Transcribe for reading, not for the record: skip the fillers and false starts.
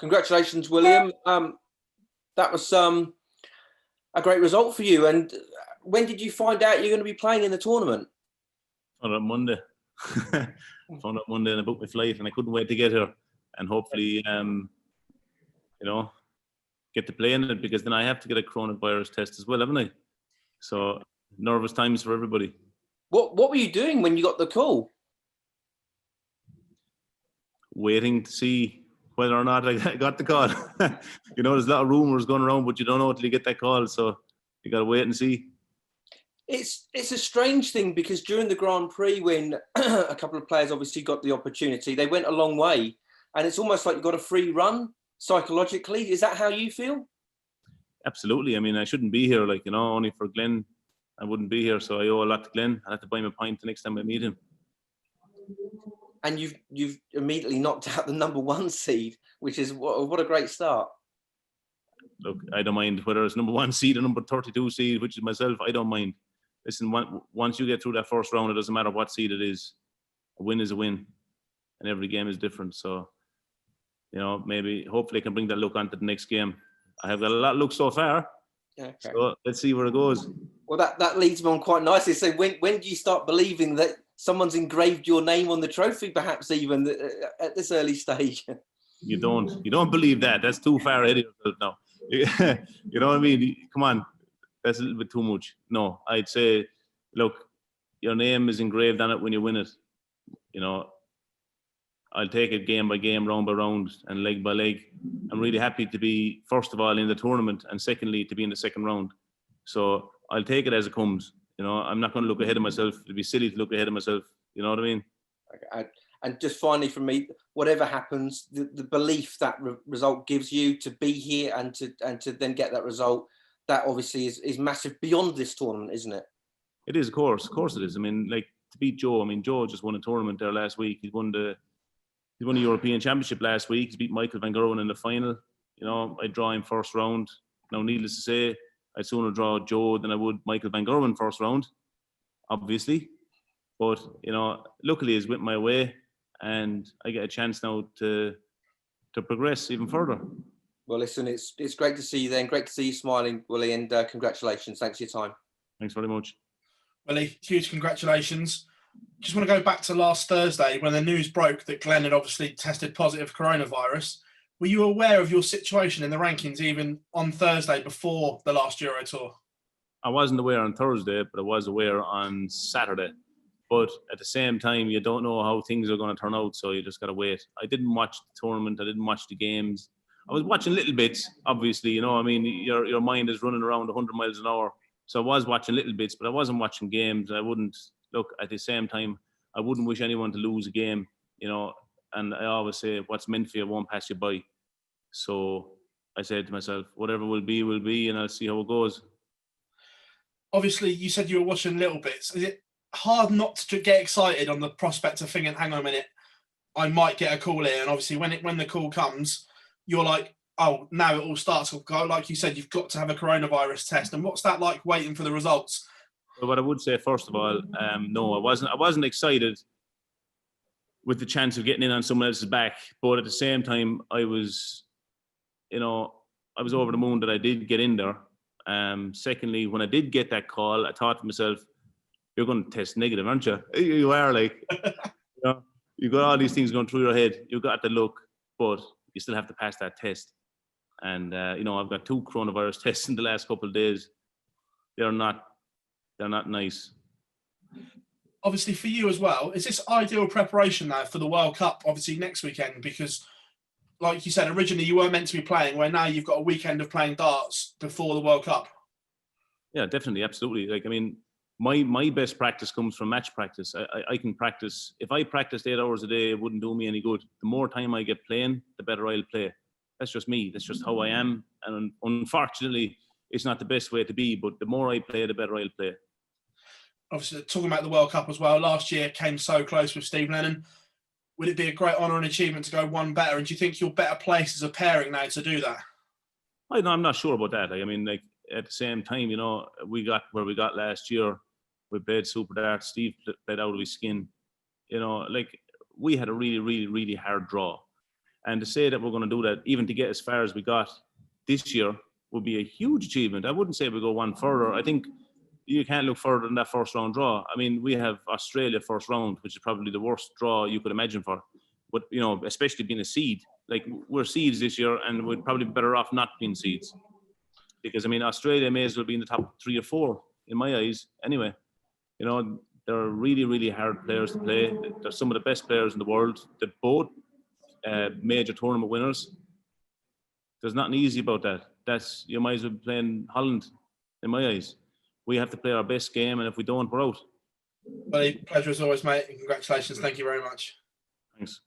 Congratulations, William. That was a great result for you. And when did you find out you're going to be playing in the tournament? Found out Monday. Found out Monday and I booked my flight and I couldn't wait to get here and hopefully, get to play in it, because then I have to get a coronavirus test as well, haven't I? So nervous times for everybody. What were you doing when you got the call? Waiting to see whether or not I got the call. There's a lot of rumours going around, but you don't know until you get that call. So you got to wait and see. It's a strange thing, because during the Grand Prix, when a couple of players obviously got the opportunity, they went a long way, and it's almost like you got a free run psychologically. Is that how you feel? Absolutely. I mean, I shouldn't be here. Only for Glen, I wouldn't be here. So I owe a lot to Glen. I have to buy him a pint the next time I meet him. And you've immediately knocked out the number 1 seed, which is what a great start. Look, I don't mind whether it's number 1 seed or number 32 seed, which is myself. I don't mind. Listen, once you get through that first round, it doesn't matter what seed it is. A win is a win, and every game is different. So, maybe hopefully I can bring that look onto the next game. I have got a lot of look so far. Okay. So let's see where it goes. Well, that leads me on quite nicely. So when do you start believing that someone's engraved your name on the trophy, perhaps even at this early stage? You don't believe that. That's too far ahead of yourself now. You know what I mean? Come on. That's a little bit too much. No, I'd say, look, your name is engraved on it when you win it. I'll take it game by game, round by round, and leg by leg. I'm really happy to be, first of all, in the tournament, and secondly, to be in the second round. So I'll take it as it comes. I'm not going to look ahead of myself. It'd be silly to look ahead of myself. You know what I mean? Okay. And just finally from me, whatever happens, the belief that result gives you to be here and to then get that result, that obviously is massive beyond this tournament, isn't it? It is, of course. Of course it is. I mean, to beat Joe. I mean, Joe just won a tournament there last week. He won the European Championship last week. He's beat Michael Van Gerwen in the final. I draw him first round. Now, needless to say, I'd sooner draw Joe than I would Michael Van Gerwen first round, obviously. But, luckily it's went my way, and I get a chance now to progress even further. Well, listen, it's great to see you then. Great to see you smiling, Willie, and congratulations. Thanks for your time. Thanks very much. Willie, huge congratulations. Just want to go back to last Thursday when the news broke that Glen had obviously tested positive coronavirus. Were you aware of your situation in the rankings even on Thursday before the last Euro Tour? I wasn't aware on Thursday, but I was aware on Saturday. But at the same time, you don't know how things are going to turn out, so you just got to wait. I didn't watch the tournament. I didn't watch the games. I was watching little bits, obviously. Your mind is running around 100 miles an hour. So I was watching little bits, but I wasn't watching games. I wouldn't, look, at the same time, I wouldn't wish anyone to lose a game, and I always say, what's meant for you won't pass you by. So I said to myself, whatever will be, and I'll see how it goes. Obviously, you said you were watching little bits. Is it hard not to get excited on the prospect of thinking, hang on a minute, I might get a call here? And obviously, when the call comes, you're like, oh, now it all starts. Like you said, you've got to have a coronavirus test. And what's that like waiting for the results? Well, what I would say, first of all, no, I wasn't excited with the chance of getting in on someone else's back. But at the same time, I was over the moon that I did get in there. Secondly, when I did get that call, I thought to myself, you're going to test negative, aren't you? You are, you've got all these things going through your head. You've got the look, but you still have to pass that test. And, I've got 2 coronavirus tests in the last couple of days. They're not nice. Obviously, for you as well, is this ideal preparation now for the World Cup, obviously next weekend? Because, like you said, originally you were meant to be playing, where now you've got a weekend of playing darts before the World Cup. Yeah, definitely, absolutely. My best practice comes from match practice. I can practice. If I practiced 8 hours a day, it wouldn't do me any good. The more time I get playing, the better I'll play. That's just me. That's just how I am. And unfortunately, it's not the best way to be, but the more I play, the better I'll play. Obviously, talking about the World Cup as well, last year came so close with Steve Lennon. Would it be a great honour and achievement to go one better? And do you think you're better placed as a pairing now to do that? I'm not sure about that. At the same time, we got where we got last year. We played super darts. Steve played out of his skin. We had a really, really, really hard draw. And to say that we're going to do that, even to get as far as we got this year, would be a huge achievement. I wouldn't say we go one further. I think you can't look further than that first round draw. I mean, we have Australia first round, which is probably the worst draw you could imagine for. But, you know, especially being a seed. Like, we're seeds this year, and we'd probably be better off not being seeds. Because, I mean, Australia may as well be in the top 3 or 4, in my eyes, anyway. You know, they're really, really hard players to play. They're some of the best players in the world. They're both major tournament winners. There's nothing easy about that. You might as well be playing Holland, in my eyes. We have to play our best game, and if we don't, we're out. Buddy, pleasure as always, mate. And congratulations. Thank you very much. Thanks.